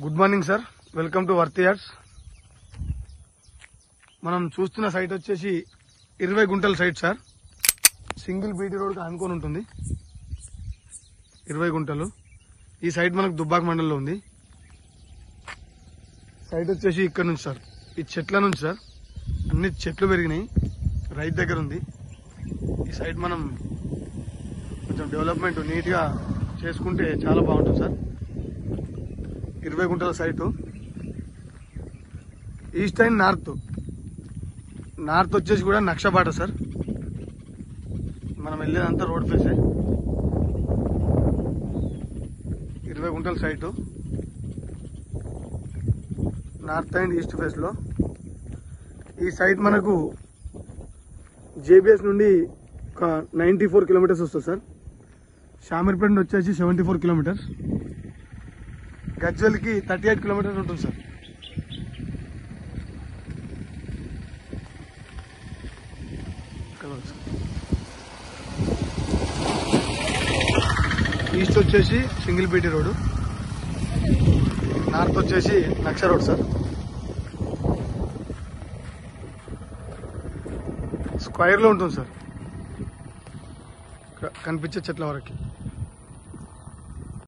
Good morning sir, welcome to Worthy Yards. మనం చూస్తున్న site వచ్చేసి 20 గుంటల సైట్ సార్. సింగిల్ బీటీ రోడ్కి ఆనుకొని ఉంటుంది. 20 గుంటలు. ఈ సైట్ మనకు దుబ్బాక మండలంలో ఉంది. సైట్ వచ్చేసి ఇక్కడ నుంచి సార్, ఈ చెట్ల నుంచి సార్, అన్ని చెట్లు పెరిగినాయి. రైతు దగ్గర ఉంది. ఈ సైట్ మనం కొంచెం డెవలప్మెంట్ నీట్గా చేసుకుంటే చాలా బాగుంటుంది సార్. 20 గుంటల సైటు. ఈస్ట్ అండ్ నార్త్ వచ్చేసి కూడా నక్షబాట సార్. మనం వెళ్ళేదంతా రోడ్ ఫేసే. 20 గుంటల site north and east face లో. ఈ సైట్ మనకు జేబీఎస్ నుండి ఒక 94 కిలోమీటర్స్ వస్తుంది సార్. షామీర్పేట నుండి వచ్చేసి 74 కిలోమీటర్స్. గజ్వెల్కి 38 కిలోమీటర్స్ ఉంటుంది సార్. ఈస్ట్ వచ్చేసి సింగిల్ బీటీ రోడ్, నార్త్ వచ్చేసి నక్ష రోడ్ సార్. స్క్వైర్ లో ఉంటుంది సార్, కనిపించే చెట్ల వరకు.